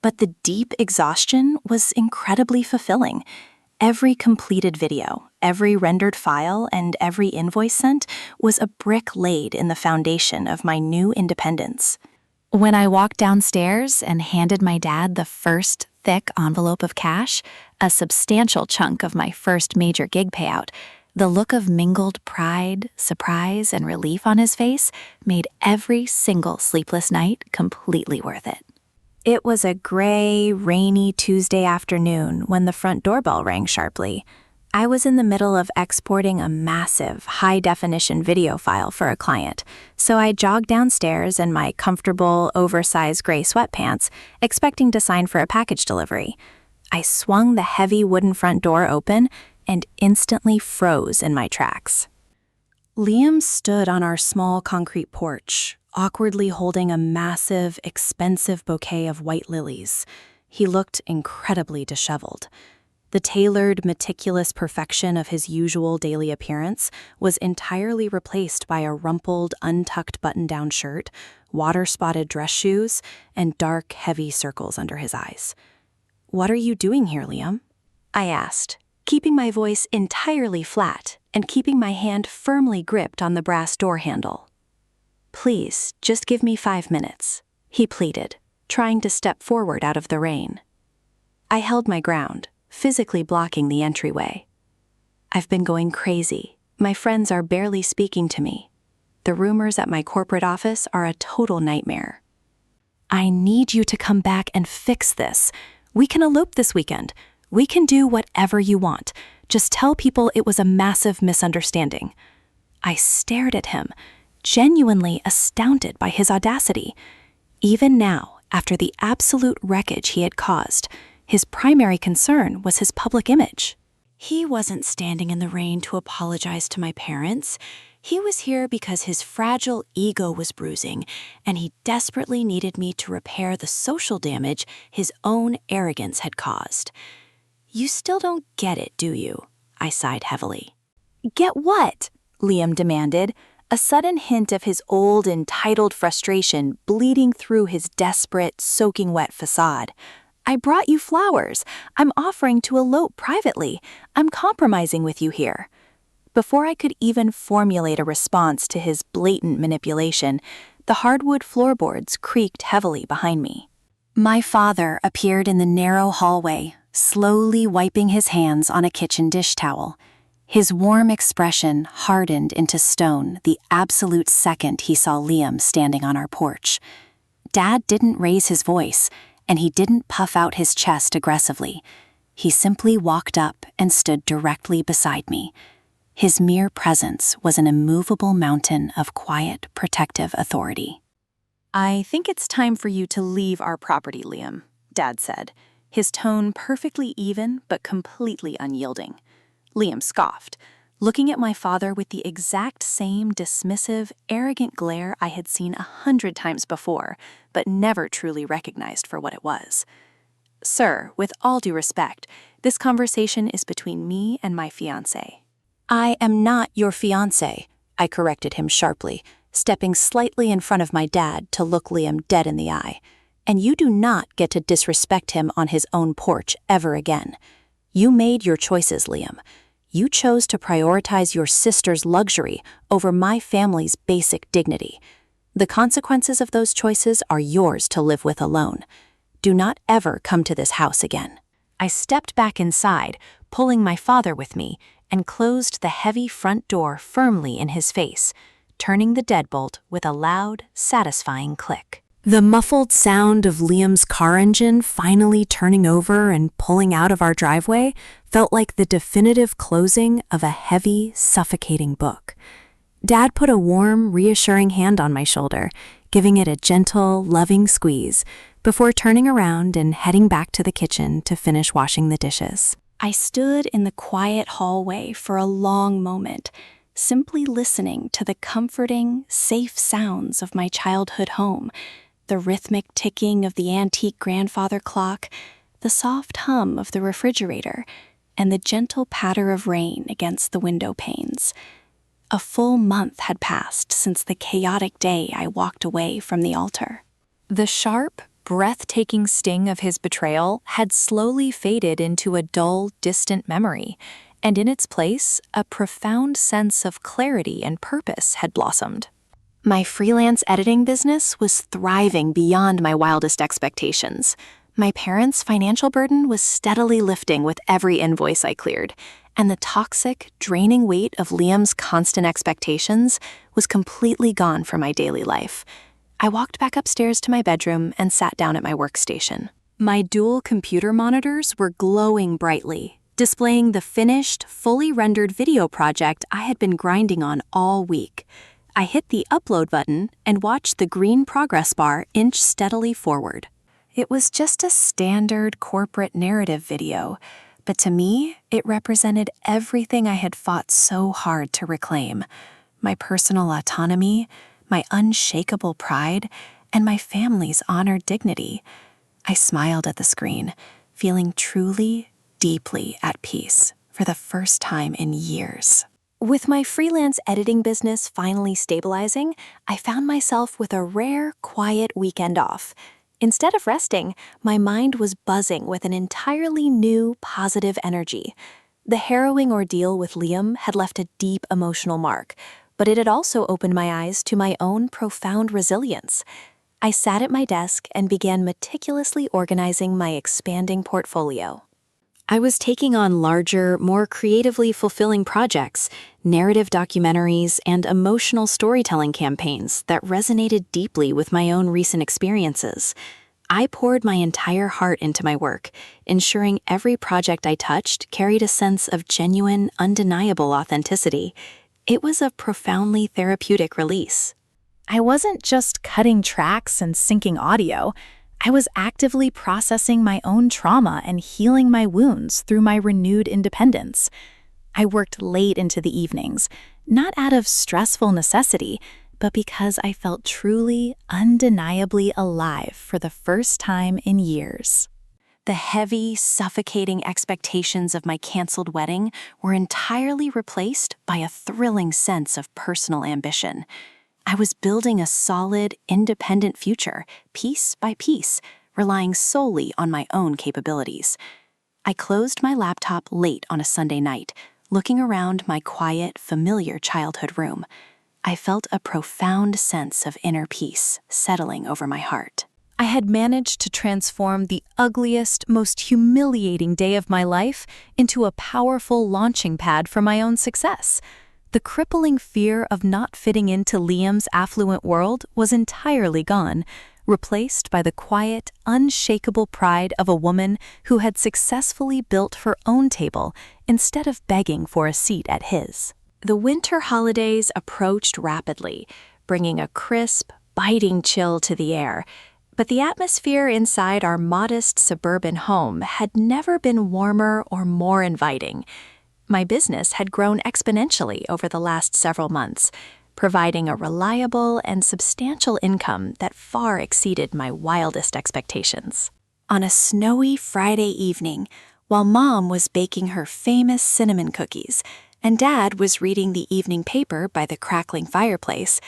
But the deep exhaustion was incredibly fulfilling. Every completed video, every rendered file, and every invoice sent was a brick laid in the foundation of my new independence. When I walked downstairs and handed my dad the first thick envelope of cash, a substantial chunk of my first major gig payout, the look of mingled pride, surprise, and relief on his face made every single sleepless night completely worth it. It was a gray, rainy Tuesday afternoon when the front doorbell rang sharply. I was in the middle of exporting a massive, high-definition video file for a client, so I jogged downstairs in my comfortable, oversized gray sweatpants, expecting to sign for a package delivery. I swung the heavy wooden front door open and instantly froze in my tracks. Liam stood on our small concrete porch, awkwardly holding a massive, expensive bouquet of white lilies. He looked incredibly disheveled. The tailored, meticulous perfection of his usual daily appearance was entirely replaced by a rumpled, untucked button-down shirt, water-spotted dress shoes, and dark, heavy circles under his eyes. "What are you doing here, Liam?" I asked, keeping my voice entirely flat and keeping my hand firmly gripped on the brass door handle. "Please, just give me 5 minutes," he pleaded, trying to step forward out of the rain. I held my ground, physically blocking the entryway. "I've been going crazy. My friends are barely speaking to me. The rumors at my corporate office are a total nightmare. I need you to come back and fix this. We can elope this weekend. We can do whatever you want. Just tell people it was a massive misunderstanding." I stared at him, genuinely astounded by his audacity. Even now, after the absolute wreckage he had caused, his primary concern was his public image. He wasn't standing in the rain to apologize to my parents. He was here because his fragile ego was bruising, and he desperately needed me to repair the social damage his own arrogance had caused. "You still don't get it, do you?" I sighed heavily. "Get what?" Liam demanded, a sudden hint of his old, entitled frustration bleeding through his desperate, soaking wet facade. "I brought you flowers. I'm offering to elope privately. I'm compromising with you here." Before I could even formulate a response to his blatant manipulation, the hardwood floorboards creaked heavily behind me. My father appeared in the narrow hallway, slowly wiping his hands on a kitchen dish towel. His warm expression hardened into stone the absolute second he saw Liam standing on our porch. Dad didn't raise his voice, and he didn't puff out his chest aggressively. He simply walked up and stood directly beside me. His mere presence was an immovable mountain of quiet, protective authority. "I think it's time for you to leave our property, Liam," Dad said, his tone perfectly even but completely unyielding. Liam scoffed, looking at my father with the exact same dismissive, arrogant glare I had seen 100 times before, but never truly recognized for what it was. "Sir, with all due respect, this conversation is between me and my fiancé." "I am not your fiancé," I corrected him sharply, stepping slightly in front of my dad to look Liam dead in the eye. "And you do not get to disrespect him on his own porch ever again. You made your choices, Liam. You chose to prioritize your sister's luxury over my family's basic dignity. The consequences of those choices are yours to live with alone. Do not ever come to this house again." I stepped back inside, pulling my father with me, and closed the heavy front door firmly in his face, turning the deadbolt with a loud, satisfying click. The muffled sound of Liam's car engine finally turning over and pulling out of our driveway felt like the definitive closing of a heavy, suffocating book. Dad put a warm, reassuring hand on my shoulder, giving it a gentle, loving squeeze, before turning around and heading back to the kitchen to finish washing the dishes. I stood in the quiet hallway for a long moment, simply listening to the comforting, safe sounds of my childhood home, the rhythmic ticking of the antique grandfather clock, the soft hum of the refrigerator, and the gentle patter of rain against the window panes. A full month had passed since the chaotic day I walked away from the altar. The sharp, breathtaking sting of his betrayal had slowly faded into a dull, distant memory, and in its place, a profound sense of clarity and purpose had blossomed. My freelance editing business was thriving beyond my wildest expectations. My parents' financial burden was steadily lifting with every invoice I cleared, and the toxic, draining weight of Liam's constant expectations was completely gone from my daily life. I walked back upstairs to my bedroom and sat down at my workstation. My dual computer monitors were glowing brightly, displaying the finished, fully rendered video project I had been grinding on all week. I hit the upload button and watched the green progress bar inch steadily forward. It was just a standard corporate narrative video, but to me, it represented everything I had fought so hard to reclaim: my personal autonomy, my unshakable pride, and my family's honored dignity. I smiled at the screen, feeling truly, deeply at peace for the first time in years. With my freelance editing business finally stabilizing, I found myself with a rare, quiet weekend off. Instead of resting, my mind was buzzing with an entirely new, positive energy. The harrowing ordeal with Liam had left a deep emotional mark, but it had also opened my eyes to my own profound resilience. I sat at my desk and began meticulously organizing my expanding portfolio. I was taking on larger, more creatively fulfilling projects, narrative documentaries, and emotional storytelling campaigns that resonated deeply with my own recent experiences. I poured my entire heart into my work, ensuring every project I touched carried a sense of genuine, undeniable authenticity. It was a profoundly therapeutic release. I wasn't just cutting tracks and syncing audio. I was actively processing my own trauma and healing my wounds through my renewed independence. I worked late into the evenings, not out of stressful necessity, but because I felt truly, undeniably alive for the first time in years. The heavy, suffocating expectations of my canceled wedding were entirely replaced by a thrilling sense of personal ambition. I was building a solid, independent future, piece by piece, relying solely on my own capabilities. I closed my laptop late on a Sunday night, looking around my quiet, familiar childhood room. I felt a profound sense of inner peace settling over my heart. I had managed to transform the ugliest, most humiliating day of my life into a powerful launching pad for my own success. The crippling fear of not fitting into Liam's affluent world was entirely gone, replaced by the quiet, unshakable pride of a woman who had successfully built her own table instead of begging for a seat at his. The winter holidays approached rapidly, bringing a crisp, biting chill to the air, but the atmosphere inside our modest suburban home had never been warmer or more inviting. My business had grown exponentially over the last several months, providing a reliable and substantial income that far exceeded my wildest expectations. On a snowy Friday evening, while Mom was baking her famous cinnamon cookies and Dad was reading the evening paper by the crackling fireplace,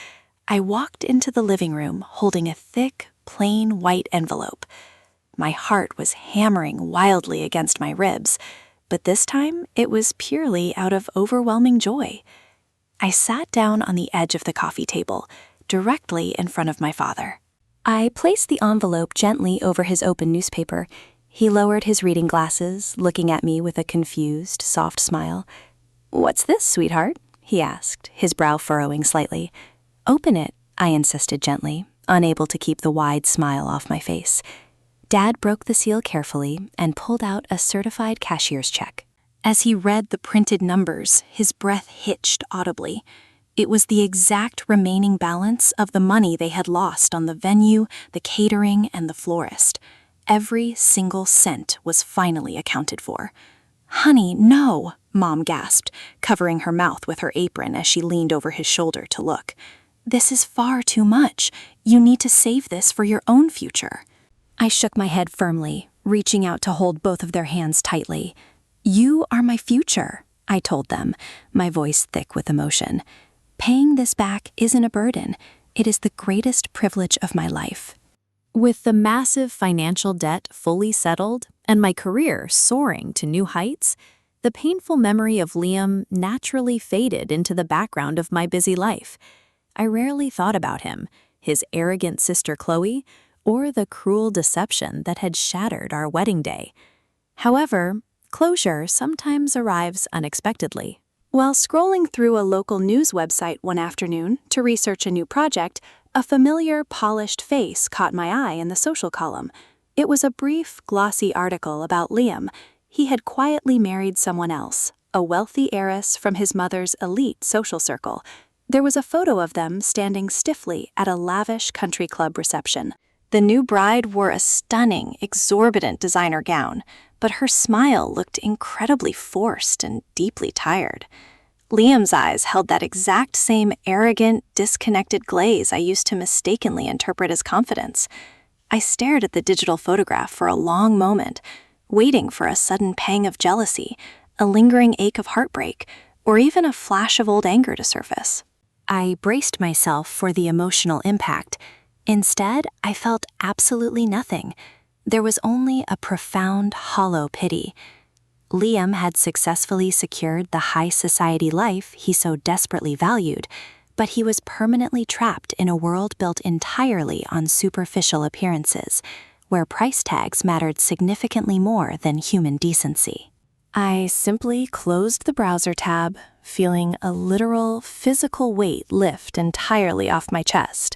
I walked into the living room holding a thick, plain white envelope. My heart was hammering wildly against my ribs, but this time it was purely out of overwhelming joy. I sat down on the edge of the coffee table, directly in front of my father. I placed the envelope gently over his open newspaper. He lowered his reading glasses, looking at me with a confused, soft smile. "What's this, sweetheart?" he asked, his brow furrowing slightly. Open it, I insisted gently, unable to keep the wide smile off my face. Dad broke the seal carefully and pulled out a certified cashier's check. As he read the printed numbers, his breath hitched audibly. It was the exact remaining balance of the money they had lost on the venue, the catering, and the florist. Every single cent was finally accounted for. "Honey, no," Mom gasped, covering her mouth with her apron as she leaned over his shoulder to look. "This is far too much. You need to save this for your own future." I shook my head firmly, reaching out to hold both of their hands tightly. "You are my future," I told them, my voice thick with emotion. "Paying this back isn't a burden. It is the greatest privilege of my life." With the massive financial debt fully settled and my career soaring to new heights, the painful memory of Liam naturally faded into the background of my busy life. I rarely thought about him, his arrogant sister Chloe, or the cruel deception that had shattered our wedding day. However, closure sometimes arrives unexpectedly. While scrolling through a local news website one afternoon to research a new project, a familiar, polished face caught my eye in the social column. It was a brief, glossy article about Liam. He had quietly married someone else, a wealthy heiress from his mother's elite social circle. There was a photo of them standing stiffly at a lavish country club reception. The new bride wore a stunning, exorbitant designer gown, but her smile looked incredibly forced and deeply tired. Liam's eyes held that exact same arrogant, disconnected glaze I used to mistakenly interpret as confidence. I stared at the digital photograph for a long moment, waiting for a sudden pang of jealousy, a lingering ache of heartbreak, or even a flash of old anger to surface. I braced myself for the emotional impact. Instead, I felt absolutely nothing. There was only a profound, hollow pity. Liam had successfully secured the high society life he so desperately valued, but he was permanently trapped in a world built entirely on superficial appearances, where price tags mattered significantly more than human decency. I simply closed the browser tab, feeling a literal, physical weight lift entirely off my chest.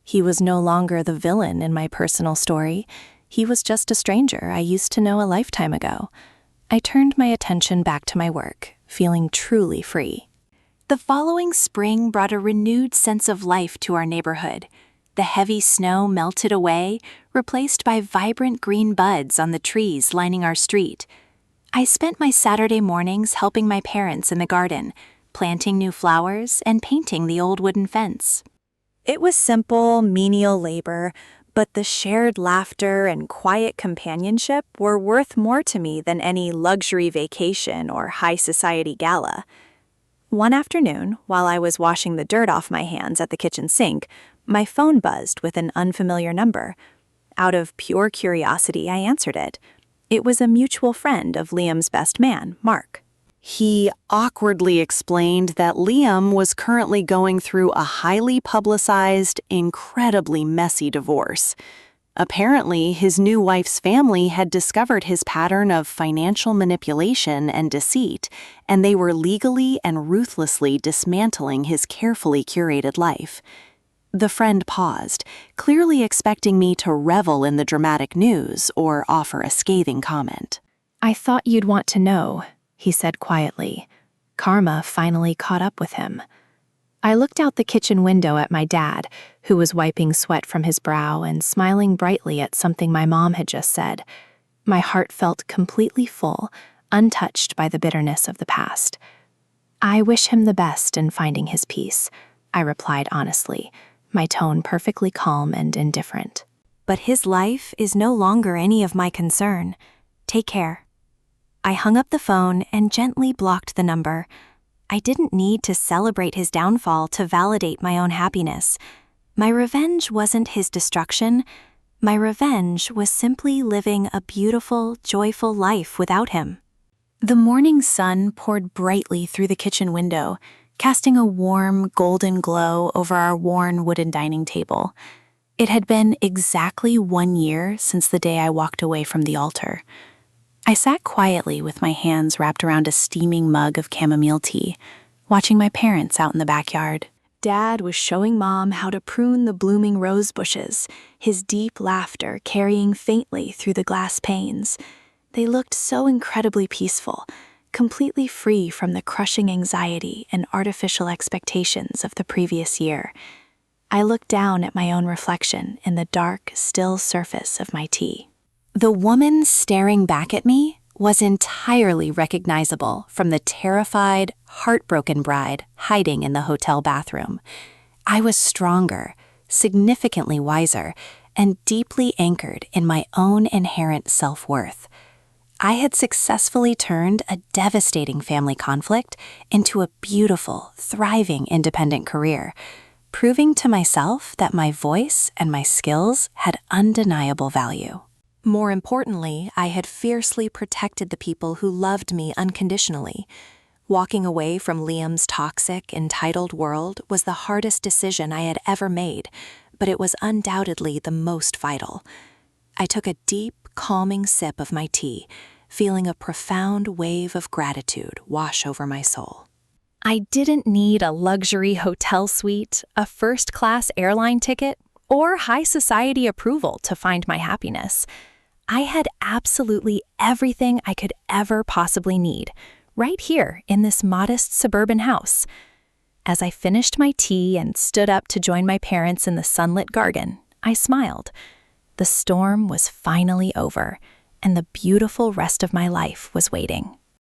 He was no longer the villain in my personal story. He was just a stranger I used to know a lifetime ago. I turned my attention back to my work, feeling truly free. The following spring brought a renewed sense of life to our neighborhood. The heavy snow melted away, replaced by vibrant green buds on the trees lining our street. I spent my Saturday mornings helping my parents in the garden, planting new flowers and painting the old wooden fence. It was simple, menial labor, but the shared laughter and quiet companionship were worth more to me than any luxury vacation or high society gala. One afternoon, while I was washing the dirt off my hands at the kitchen sink, my phone buzzed with an unfamiliar number. Out of pure curiosity, I answered it. It was a mutual friend of Liam's best man, Mark. He awkwardly explained that Liam was currently going through a highly publicized, incredibly messy divorce. Apparently, his new wife's family had discovered his pattern of financial manipulation and deceit, and they were legally and ruthlessly dismantling his carefully curated life. The friend paused, clearly expecting me to revel in the dramatic news or offer a scathing comment. "I thought you'd want to know," he said quietly. Karma finally caught up with him. I looked out the kitchen window at my dad, who was wiping sweat from his brow and smiling brightly at something my mom had just said. My heart felt completely full, untouched by the bitterness of the past. "I wish him the best in finding his peace," I replied honestly, my tone perfectly calm and indifferent. "But his life is no longer any of my concern. Take care." I hung up the phone and gently blocked the number. I didn't need to celebrate his downfall to validate my own happiness. My revenge wasn't his destruction. My revenge was simply living a beautiful, joyful life without him. The morning sun poured brightly through the kitchen window, casting a warm, golden glow over our worn wooden dining table. It had been exactly 1 year since the day I walked away from the altar. I sat quietly with my hands wrapped around a steaming mug of chamomile tea, watching my parents out in the backyard. Dad was showing Mom how to prune the blooming rose bushes, his deep laughter carrying faintly through the glass panes. They looked so incredibly peaceful, completely free from the crushing anxiety and artificial expectations of the previous year. I looked down at my own reflection in the dark, still surface of my tea. The woman staring back at me was entirely recognizable from the terrified, heartbroken bride hiding in the hotel bathroom. I was stronger, significantly wiser, and deeply anchored in my own inherent self-worth. I had successfully turned a devastating family conflict into a beautiful, thriving independent career, proving to myself that my voice and my skills had undeniable value. More importantly, I had fiercely protected the people who loved me unconditionally. Walking away from Liam's toxic, entitled world was the hardest decision I had ever made, but it was undoubtedly the most vital. I took a deep, calming sip of my tea, feeling a profound wave of gratitude wash over my soul. I didn't need a luxury hotel suite, a first-class airline ticket, or high society approval to find my happiness. I had absolutely everything I could ever possibly need, right here in this modest suburban house. As I finished my tea and stood up to join my parents in the sunlit garden, I smiled. The storm was finally over, and the beautiful rest of my life was waiting.